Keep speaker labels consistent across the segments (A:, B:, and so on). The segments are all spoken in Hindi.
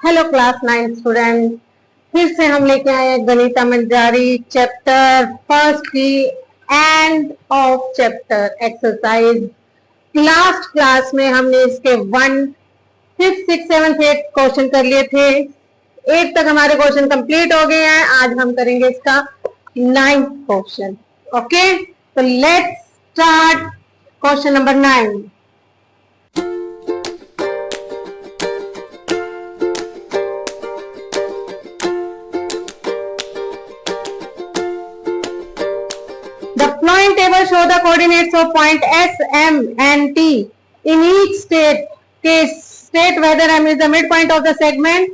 A: हेलो क्लास 9 स्टूडेंट, फिर से हम लेके आए हैं गणिता मंजारी चैप्टर फर्स्ट की end of chapter exercise. Last class में हमने इसके 1, 5, 6, 7, 8 क्वेश्चन कर लिए थे। 8 तक हमारे क्वेश्चन कंप्लीट हो गए हैं। आज हम करेंगे इसका 9th क्वेश्चन। ओके, तो let's start question number 9। Flowing table show the coordinates of point S, M and T in each state. Case state whether M is the midpoint of the segment.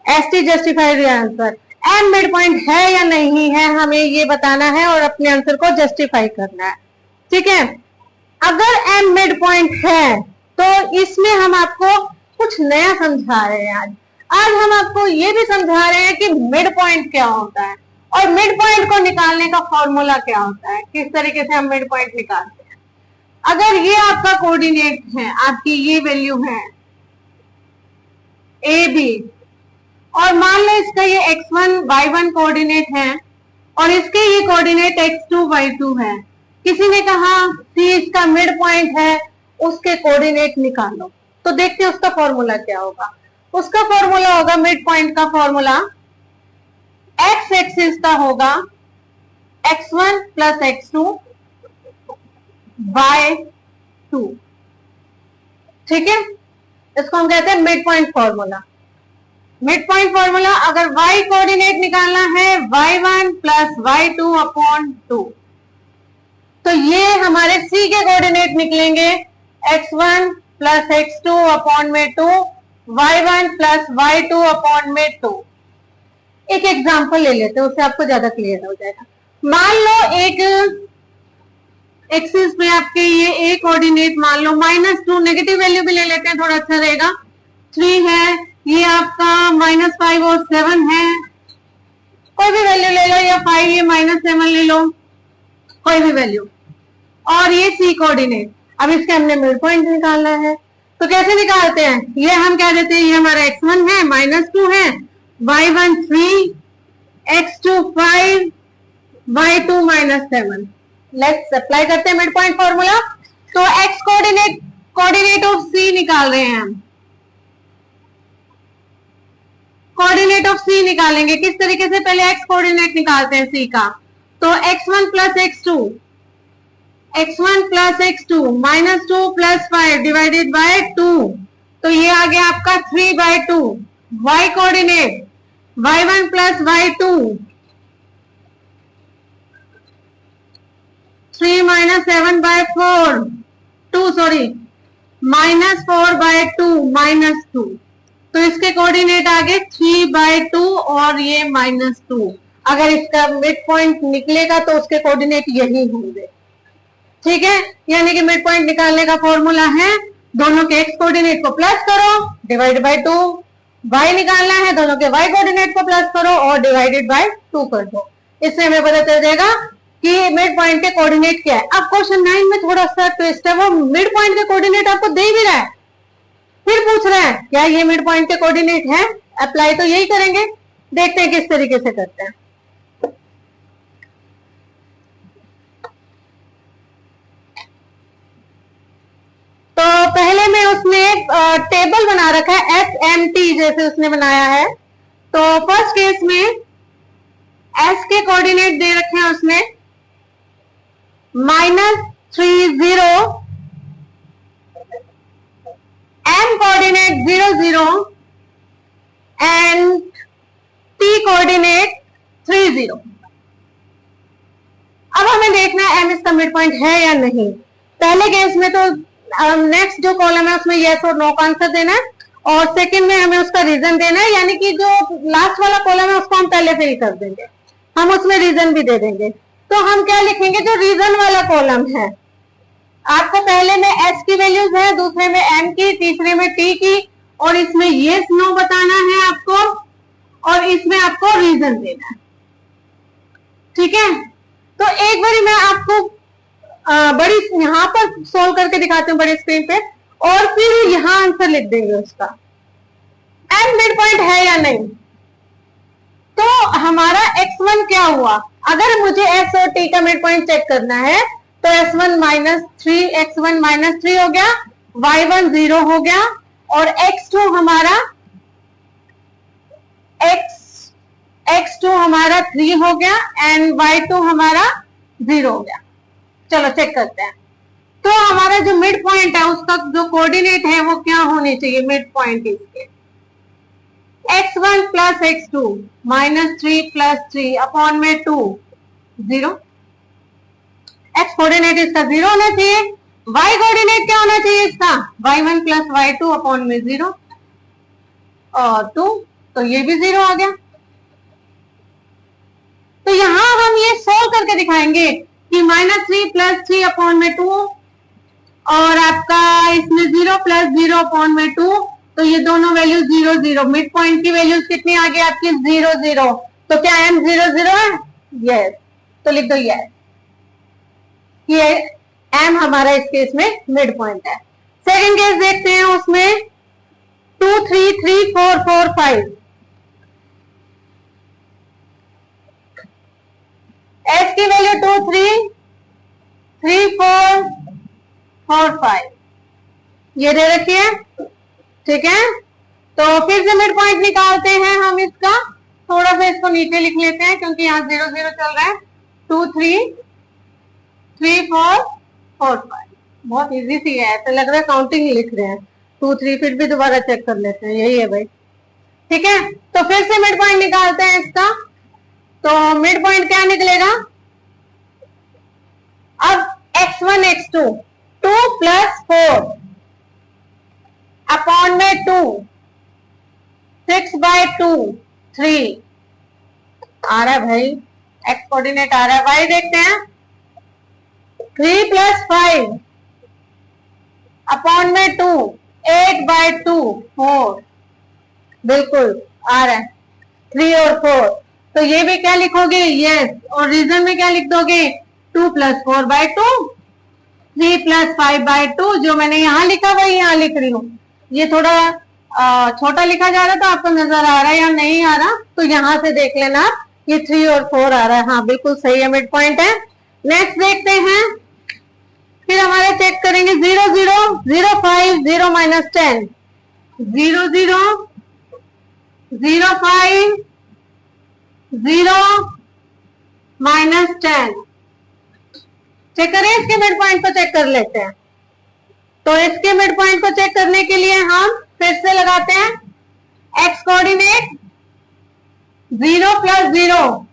A: ST justify the answer. M midpoint है या नहीं है, हमें ये बताना है और अपने आंसर को जस्टिफाई करना है। ठीक है, अगर M midpoint है तो इसमें हम आपको कुछ नया समझा रहे हैं। आज हम आपको ये भी समझा रहे हैं कि midpoint क्या होता है और मिड पॉइंट को निकालने का फॉर्मूला क्या होता है, किस तरीके से हम मिड पॉइंट निकालते हैं। अगर ये आपका कोऑर्डिनेट है, आपकी ये वैल्यू है ए बी, और मान लो इसका ये x1 y1 कोऑर्डिनेट है और इसके ये कोऑर्डिनेट x2 y2 है। किसी ने कहा सी इसका मिड पॉइंट है, उसके कोऑर्डिनेट निकालो। तो देखते हैं उसका फॉर्मूला क्या होगा। उसका फॉर्मूला होगा, मिड पॉइंट का फॉर्मूला एक्स एक्सिस का होगा x1 प्लस x2 y2। ठीक है, इसको हम कहते हैं mid point formula. Mid point formula, अगर y कोऑर्डिनेट निकालना है y1 प्लस y2 अपॉन 2, तो ये हमारे c के कोऑर्डिनेट निकलेंगे x1 प्लस x2 अपॉन में 2, y1 प्लस y2 अपॉन में 2। एक एग्जांपल ले लेते हैं, उससे आपको ज्यादा क्लियर हो जाएगा। मान लो एक एक्सिस पे आपके ये ए कोऑर्डिनेट मान लो -2, नेगेटिव वैल्यू भी ले लेते हैं, थोड़ा अच्छा रहेगा। 3 है, ये आपका -5 और 7 है, कोई भी वैल्यू ले लो, या 5 ये -7 ले लो, कोई भी वैल्यू। और ये सी कोऑर्डिनेट, अब इसके हमने मिड पॉइंट निकालना है। तो कैसे निकालते हैं, ये हम कह देते हैं ये हमारा x1 है, -2 है, y1 3, x2 5, y2 -7। Let's apply करते हैं मिड पॉइंट फॉर्मूला। तो x कोऑर्डिनेट ऑफ c निकाल रहे हैं हम। कोऑर्डिनेट ऑफ c निकालेंगे किस तरीके से, पहले x कोऑर्डिनेट निकालते हैं c का। तो x1 plus x2, -2 plus 5 divided by 2, तो ये आ गया आपका 3/2। y coordinate y1 plus y2, 3 - 7/4, -4/2 तो इसके कोऑर्डिनेट आ गए 3/2 और ये -2। अगर इसका मिड पॉइंट निकलेगा तो उसके कोऑर्डिनेट यही होंगे। ठीक है, यानी कि मिड पॉइंट निकालने का फॉर्मूला है, दोनों के x कोऑर्डिनेट को प्लस करो, डिवाइड बाय 2, y निकालना है, दोनों के y कोऑर्डिनेट को प्लस करो और डिवाइडेड बाय 2 कर दो। इससे हमें पता चल जाएगा कि मिड पॉइंट के कोऑर्डिनेट क्या है। अब क्वेश्चन 9 में थोड़ा सा ट्विस्ट है, वो मिड पॉइंट के कोऑर्डिनेट आपको दे भी रहा है, फिर पूछ रहा है क्या ये मिड पॉइंट के कोऑर्डिनेट है। अप्लाई तो यही करेंगे, देखते हैं किस तरीके से करते हैं। तो पहले में उसने टेबल बना रखा है SMT जैसे उसने बनाया है। तो फर्स्ट केस में S के कोऑर्डिनेट दे रखे हैं उसने -30, M coordinate 0, 0 and T coordinate 3, 0। अब हमें देखना है M इसका मिड पॉइंट है या नहीं। पहले केस में तो नेक्स्ट जो कॉलम है उसमें यस और नो का आंसर देना है, और सेकंड में हमें उसका रीजन देना है, यानी कि जो लास्ट वाला कॉलम है उसको हम पहले फिल कर देंगे, हम उसमें रीजन भी दे देंगे। तो हम क्या लिखेंगे, जो रीजन वाला कॉलम है, आपको पहले में एस की वैल्यूज है, दूसरे में एम की, तीसरे में टी की, और इसमें यस नो बताना है आपको, और इसमें आपको रीजन देना है। ठीक है, तो एक बार मैं आपको बड़ी यहां पर सोल्व करके दिखाती हूँ बड़ी स्क्रीन पे, और फिर यहां आंसर लिख देंगे उसका। n मिड पॉइंट है या नहीं। तो हमारा x1 क्या हुआ, अगर मुझे s और t का मिड पॉइंट चेक करना है तो s1 माइनस 3 x1 माइनस 3 हो गया, y1 0 हो गया, और x2 हमारा x2 हमारा 3 हो गया एंड y2 हमारा 0 हो गया। चलो चेक करते हैं। तो हमारा जो मिड पॉइंट है उसका जो कोऑर्डिनेट है वो क्या होने चाहिए, मिड पॉइंट इसके x1 plus x2 minus 3 plus 3 upon में 2 0। x कोऑर्डिनेट इसका 0 होना चाहिए, y कोऑर्डिनेट क्या होना चाहिए इसका y1 प्लस y2 अपॉन में 0 और 2, तो ये भी 0 आ गया। तो यहां हम ये सोल्व करके दिखाएंगे कि माइनस 3 प्लस 3 अपॉन में 2 और आपका इसमें 0 प्लस 0 अपॉन में 2, तो ये दोनों वैल्यू 0 0, मिड पॉइंट की वैल्यूज कितनी आ गई आपकी 0 0। तो क्या m 0 0 है, यस, तो लिख दो यस, ये m हमारा इस केस में मिड पॉइंट है। सेकंड केस देखते हैं, उसमें 2 3 3 4 4 5, s की वैल्यू 2 3 3 4 4 5 ये दे रखी है, ठीक है। तो फिर से मिड पॉइंट निकालते हैं हम इसका, थोड़ा सा इसको नीचे लिख लेते हैं क्योंकि यहाँ 0 0 चल रहा है। 2 3 3 4 4 5, बहुत इजी सी है, तो लग रहा है काउंटिंग ही लिख रहे हैं। 2 3 फिर भी दोबारा चेक कर लेते हैं, यही है भाई, ठीक है। तो फिर से मिड पॉइंट निकालते हैं इसका, तो मिड पॉइंट क्या निकलेगा, अब x1 x2 2 प्लस 4 अपॉन में 2 6 बाय 2 3 आ रहा है भाई, x कोऑर्डिनेट आ रहा है। y देखते हैं 3 प्लस 5 अपॉन में 2 8 बाय 2 4, बिल्कुल आ रहा है 3 और 4, तो ये भी क्या लिखोगे यस, और रीजन में क्या लिख दोगे 2 प्लस 4 बाय 2 3 प्लस 5 बाय 2, जो मैंने यहाँ लिखा वही यहाँ लिख रही हूँ। ये थोड़ा छोटा लिखा जा रहा था, आपको नजर आ रहा है या नहीं आ रहा, तो यहाँ से देख लेना, ये 3 और 4 आ रहा है, हाँ बिल्कुल सही है, मिड पॉइंट है। नेक्स्ट देखते हैं, फिर हमारे चेक करेंगे 0 0 0 5 0 माइनस 10 0 0 0 5 0 माइनस 10, चेक करें, इसके मिड पॉइंट को चेक कर लेते हैं। तो इसके मिड पॉइंट को चेक करने के लिए हम फिर से लगाते हैं x कोऑर्डिनेट 0 प्लस 0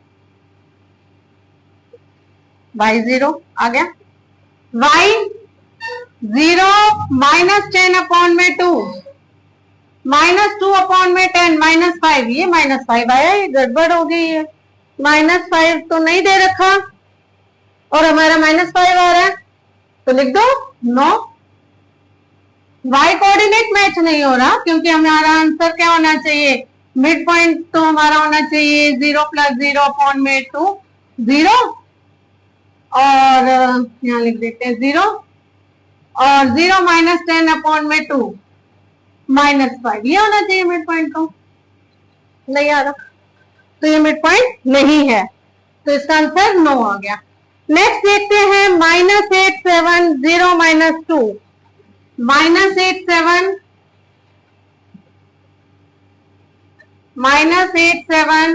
A: y 0 आ गया, y 0 माइनस 10 अपॉन में 2 माइनस 2 अपॉन में 10 माइनस 5, ये माइनस 5 आया, ये गड़बड़ हो गई है, माइनस 5 तो नहीं दे रखा और हमारा माइनस 5 आ रहा है, तो लिख दो नो, y कोऑर्डिनेट मैच नहीं हो रहा क्योंकि हमारा आंसर क्या होना चाहिए, मिड पॉइंट तो हमारा होना चाहिए 0 प्लस 0 अपॉन में 2 0, और यहाँ लिख देते हैं 0 और 0 माइनस 10 अपॉन में 2 माइनस 5, ये होना चाहिए मिड पॉइंट को, नहीं आ रहा, तो ये मिड पॉइंट नहीं है, तो इसका आंसर नो आ गया। नेक्स्ट देखते हैं minus 8 7 0 minus 2 minus 8 7 minus 8 7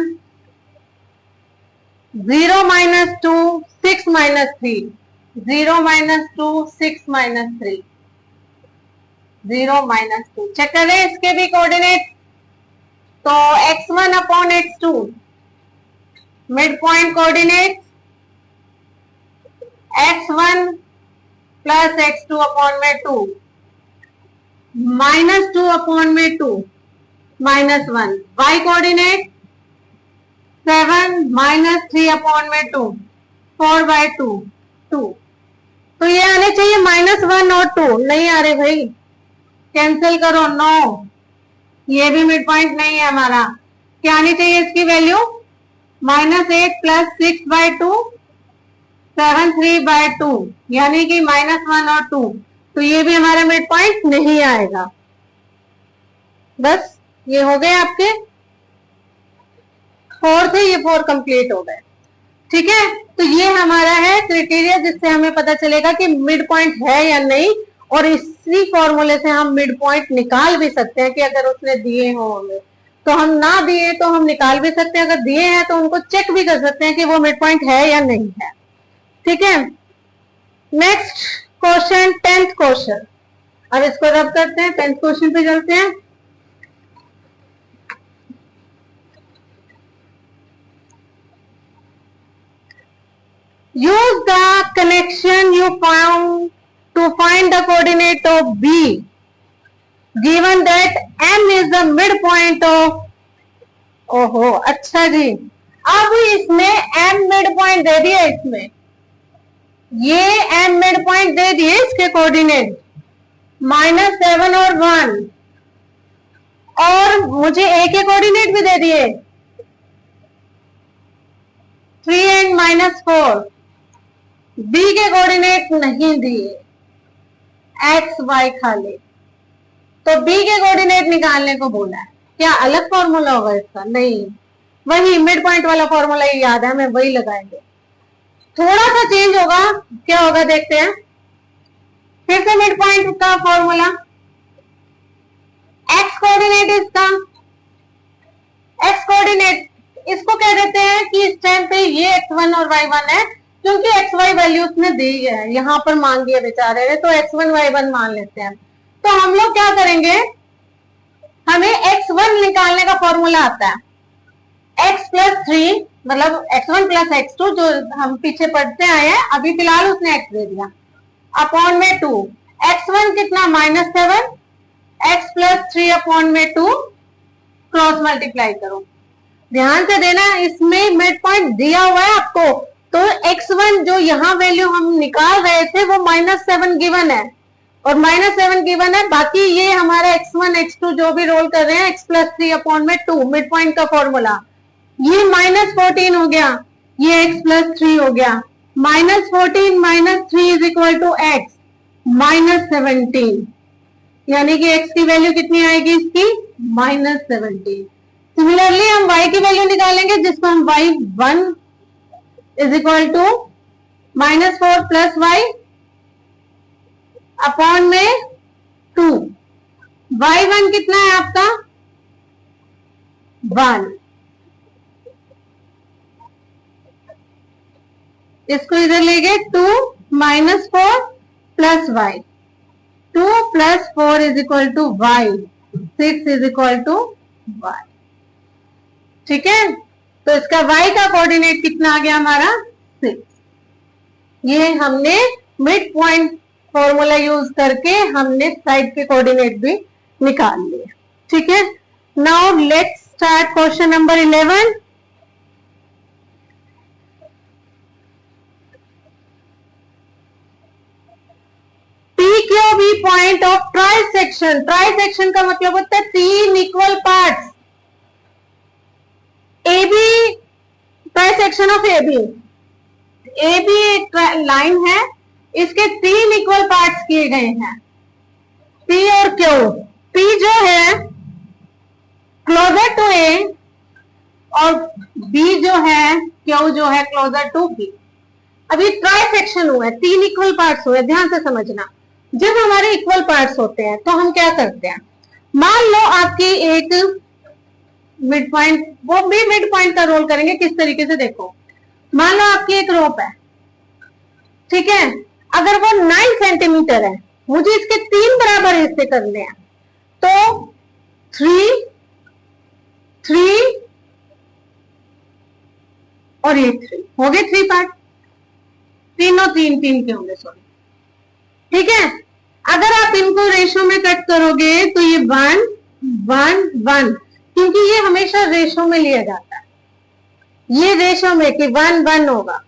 A: 0 minus 2 6 minus 3 0 minus 2 6 minus 3 0 minus 2, check करें इसके भी कोऑर्डिनेट, तो x1 upon x2 mid point coordinate x1 plus x2 upon में 2 माइनस 2 अपॉन में 2 minus 1, y coordinate 7 minus 3 upon में 2 4 बाय 2 2, तो ये आने चाहिए माइनस 1 और 2, नहीं आ रहे भाई, कैंसिल करो, नो, ये भी मिड पॉइंट नहीं है हमारा, क्या आनी चाहिए इसकी value minus 8 plus 6 by 2 7 3 by 2, यानी कि माइनस 1 और 2, तो ये भी हमारा मिड पॉइंट नहीं आएगा। बस ये हो गए आपके 4 थे, ये 4 कंप्लीट हो गए। ठीक है, तो ये हमारा है क्राइटेरिया जिससे हमें पता चलेगा कि मिड पॉइंट है या नहीं, और इसी फॉर्मूले से हम मिड पॉइंट निकाल भी सकते हैं कि अगर उसने दिए हो हमें, तो हम ना दिए तो हम निकाल भी सकते हैं, अगर दिए हैं तो उनको चेक भी कर सकते हैं कि वो मिड पॉइंट है या नहीं है। ठीक है, नेक्स्ट क्वेश्चन 10th क्वेश्चन। अब इसको रब करते हैं, 10th क्वेश्चन पे चलते हैं। Use the connection you found to find the coordinate of B, given that M is the midpoint of, ओहो अच्छा जी, अब इसमें M midpoint दे दिया, इसमें ये M midpoint दे दिए, इसके कोऑर्डिनेट -7 और 1, और मुझे A के कोऑर्डिनेट भी दे दिए 3 एंड -4। बी के कोऑर्डिनेट नहीं दिए, एक्स वाई खाली, तो बी के कोऑर्डिनेट निकालने को बोला है। क्या अलग फॉर्मूला होगा इसका? नहीं, वही मिड पॉइंट वाला फॉर्मूला ही याद है, हमें वही लगाएंगे। थोड़ा सा चेंज होगा, क्या होगा देखते हैं। फिर से मिड पॉइंट का फॉर्मूला, एक्स कोऑर्डिनेट इसका, एक्स कोऑर्डिनेट इसको कह देते हैं कि इस टाइम पे ये x1 और y1 है, क्योंकि एक्स वाई वैल्यू उसने दी है, यहाँ पर मांगी है बेचारे ने, तो x1 y1 मान लेते हैं। तो हम लोग क्या करेंगे, हमें x1 निकालने का फॉर्मूला आता है, x प्लस 3 मतलब x1 प्लस x2, जो हम पीछे पढ़ते आए हैं, अभी फिलहाल उसने x दे दिया, अपॉन में 2, x1 कितना -7, x प्लस 3 अपॉन में 2, क्रॉस मल्टीप्लाई करो। ध्यान से देना, इसमें मिड पॉइंट दिया हुआ है आपको, तो x1 जो यहाँ वैल्यू हम निकाल रहे थे वो -7 गिवन है, और -7 गिवन है, बाकी ये हमारा x1 x2 जो भी रोल कर रहे हैं, x प्लस 3 अपॉन में 2 मिड पॉइंट का फॉर्मूला, ये -14 हो गया, ये x प्लस 3 हो गया, -14 - 3 इज इक्वल टू x -17, यानी कि x की वैल्यू कितनी आएगी इसकी -17। सिमिलरली हम y की वैल्यू निकालेंगे, जिसको हम y1 is equal to -4 plus y upon में 2, y1 कितना है आपका 1, इसको इधर ले गए 2 -4 plus y, 2 + 4 is equal to y, 6 is equal to y। ठीक है, तो इसका y का कोऑर्डिनेट कितना आ गया हमारा 6। ये हमने मिड पॉइंट फॉर्मूला यूज करके हमने साइड के कोऑर्डिनेट भी निकाल लिए। ठीक है, now let's start question number 11। PQB point of trisection, trisection का मतलब होता है 3 equal parts, AB trisection of AB, AB एक लाइन है, इसके 3 इक्वल पार्ट्स किए गए हैं, P और Q। P जो है क्लोजर टू A और B जो है Q जो है क्लोजर टू B। अभी ट्राइसेक्शन हुआ है, 3 इक्वल पार्ट्स हुए, ध्यान से समझना। जब हमारे इक्वल पार्ट्स होते हैं तो हम क्या करते हैं, मान लो आपकी एक मिड पॉइंट, वो भी मिड पॉइंट का रोल करेंगे किस तरीके से, देखो मान लो आपकी एक रोप है, ठीक है, अगर वो 9 सेंटीमीटर है, मुझे इसके 3 बराबर हिस्से करने हैं, तो 3 3 और ये 3 हो गए 3 पार्ट, तीनों 3 के होंगे, सॉरी। ठीक है, अगर आप इनको रेशो में कट करोगे तो ये 1 1 1, क्योंकि ये हमेशा रेशो में लिया जाता है, ये रेशो में कि 1 1 होगा।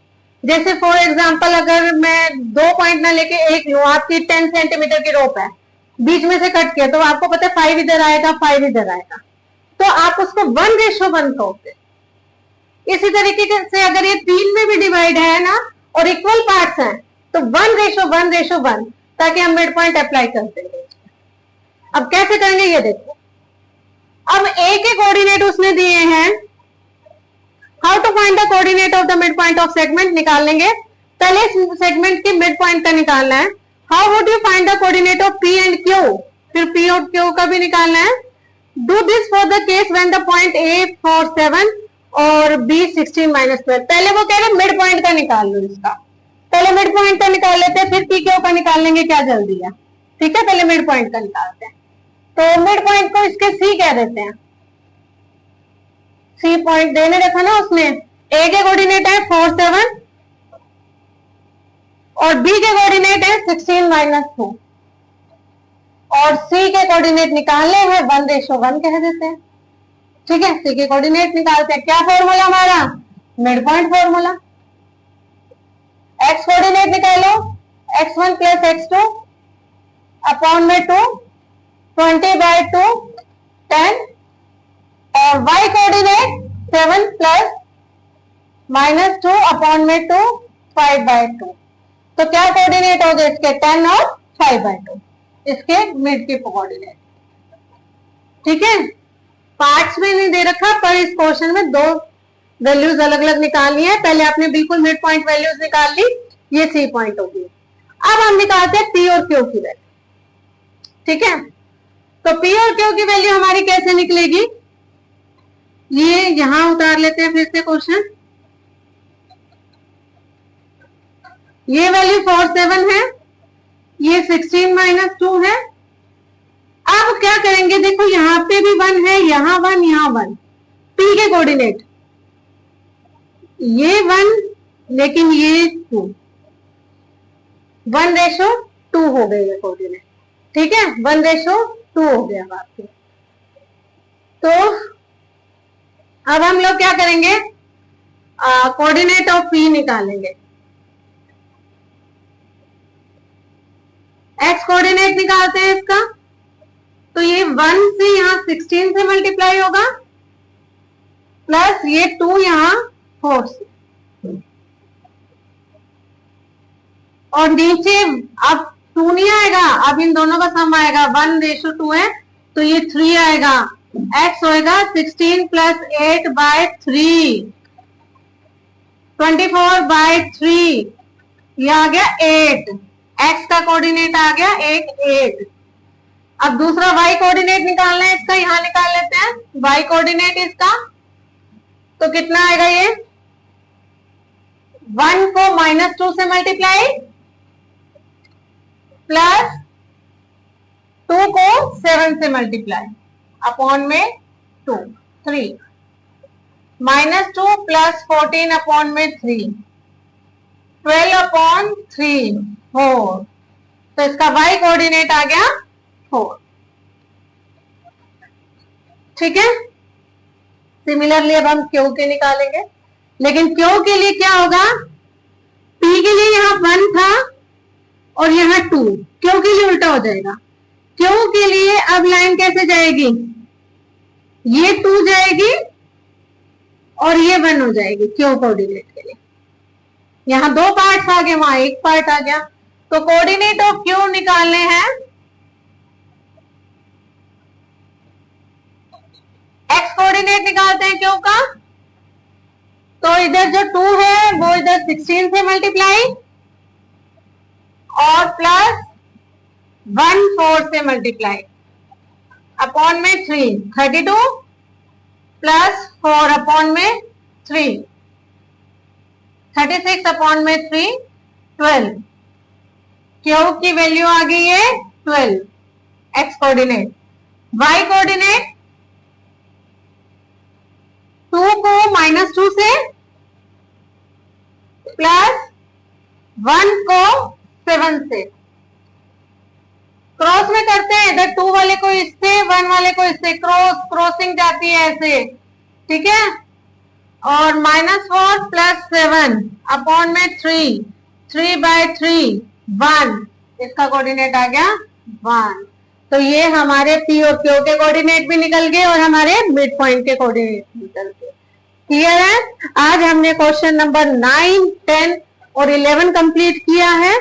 A: जैसे फॉर एग्जांपल अगर मैं 2 पॉइंट ना लेके एक लूं, आपकी 10 सेंटीमीटर की रोप है, बीच में से कट किया, तो आपको पता है 5 इधर आएगा 5 इधर आएगा, तो आप उसको 1:1 कहोगे। इसी तरीके से अगर ये 3 में भी डिवाइड है ना और इक्वल पार्ट्स हैं, तो 1:1:1, ताकि हम मिड पॉइंट अप्लाई कर देंगे। अब कैसे करेंगे ये देखो, अब कोऑर्डिनेट उसने दिए हैं, how to find the coordinate of the mid point of segment निकाल लेंगे। पहले सेगमेंट के मिड पॉइंट का निकालना है। How would you find the coordinate of P and Q, फिर पी और क्यू का भी निकालना है। Do this for the case when the point A 4 7 और बी 16 -12। पहले वो कह रहे मिड पॉइंट का निकाल लो, इसका पहले मिड पॉइंट का निकाल लेते हैं, फिर पी क्यू का निकाल लेंगे, क्या जल्दी है। ठीक है, पहले मिड पॉइंट का निकालते हैं। तो मिड पॉइंट को इसके सी कह देते हैं। सी पॉइंट देने रखा ना उसने, ए के कोऑर्डिनेट है 4 7 और बी के कोऑर्डिनेट है 16 -2 और सी के कोऑर्डिनेट निकालने हैं 1:1 कह देते हैं। ठीक है, सी के कोऑर्डिनेट निकालते हैं। क्या फॉर्मूला हमारा, mid point formula. X coordinate निकालो, x1 + x2 अपॉन में 2, 20/2 10 और y कोऑर्डिनेट 7 + -2 अपॉन में 2 5/2। तो क्या कोऑर्डिनेट हो गए इसके, 10 और 5/2 इसके मिड के कोऑर्डिनेट। ठीक है, पार्ट्स में नहीं दे रखा, पर इस क्वेश्चन में दो वैल्यूज अलग अलग निकालनी है। पहले आपने बिल्कुल मिड पॉइंट वैल्यूज निकाल ली, ये सी पॉइंट होगी। अब हम निकालते हैं पी और क्यू की वैल्यू। ठीक है, तो पी और क्यू की वैल्यू हमारी कैसे निकलेगी, ये यहां उतार लेते हैं फिर से क्वेश्चन। ये वैल्यू 4 7 है, ये 16 -2 है। अब क्या करेंगे, देखो यहां पे भी 1 है, यहां 1, यहां 1। पी के कोऑर्डिनेट ये 1 लेकिन ये 2, 1:2 हो गए ये कोऑर्डिनेट। ठीक है, 1:2 हो गया आपके। तो अब हम लोग क्या करेंगे, कोऑर्डिनेट ऑफ पी निकालेंगे। एक्स कोऑर्डिनेट निकालते हैं इसका, तो ये 1 से यहां 16 से मल्टीप्लाई होगा प्लस ये 2 यहां 4 से, और नीचे अब 2 नहीं आएगा, अब इन दोनों का सम आएगा। 1:2 है तो ये 3 आएगा। x होएगा 16 + 8/3, 24/3, ये आ गया 8। x का कोऑर्डिनेट आ गया 8। अब दूसरा y कोऑर्डिनेट निकालना है इसका, यहां निकाल लेते हैं y कोऑर्डिनेट इसका। तो कितना आएगा ये, 1 को -2 से मल्टीप्लाई प्लस 2 को 7 से मल्टीप्लाई अपॉन में 2 3 -2 + 14 अपॉन में 3 12/3 4। तो इसका y कोऑर्डिनेट आ गया 4। ठीक है, सिमिलरली अब हम क्यू के निकालेंगे, लेकिन क्यू के लिए क्या होगा, पी के लिए यहां 1 था और यहां 2, क्यू के लिए उल्टा हो जाएगा। क्यू के लिए अब लाइन कैसे जाएगी, ये 2 जाएगी और ये 1 हो जाएगी क्यू कोऑर्डिनेट के लिए। यहां 2 पार्ट्स आ गए, वहां 1 पार्ट आ गया। तो कोऑर्डिनेट ऑफ क्यू निकालने हैं, एक्स कोऑर्डिनेट निकालते हैं क्यू का। तो इधर जो 2 है वो इधर 16 से मल्टीप्लाई और प्लस 1 4 से मल्टीप्लाई अपॉन में 3 32 प्लस 4 अपॉन में 3 36 अपॉन में 3 12। क्यू की वैल्यू आ गई है 12 एक्स कोऑर्डिनेट। वाई कोऑर्डिनेट 2 को -2 से प्लस 1 को 7 से क्रॉस में करते हैं, इधर 2 वाले को इससे 1 वाले को इससे क्रॉसिंग जाती है ऐसे। ठीक है, और -4 + 7 अपॉन में 3 3/3 1, इसका कोऑर्डिनेट आ गया 1। तो ये हमारे पी और क्यू के कोऑर्डिनेट भी निकल गए और हमारे मिड पॉइंट के कोऑर्डिनेट निकल गए। क्लियर है? आज हमने क्वेश्चन नंबर 9, 10 और 11 कंप्लीट किया है।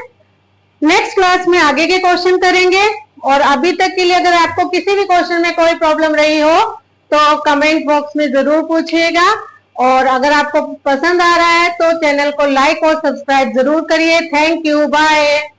A: नेक्स्ट क्लास में आगे के क्वेश्चन करेंगे, और अभी तक के लिए अगर आपको किसी भी क्वेश्चन में कोई प्रॉब्लम रही हो तो कमेंट बॉक्स में जरूर पूछिएगा। और अगर आपको पसंद आ रहा है तो चैनल को लाइक और सब्सक्राइब जरूर करिए। Thank you, bye.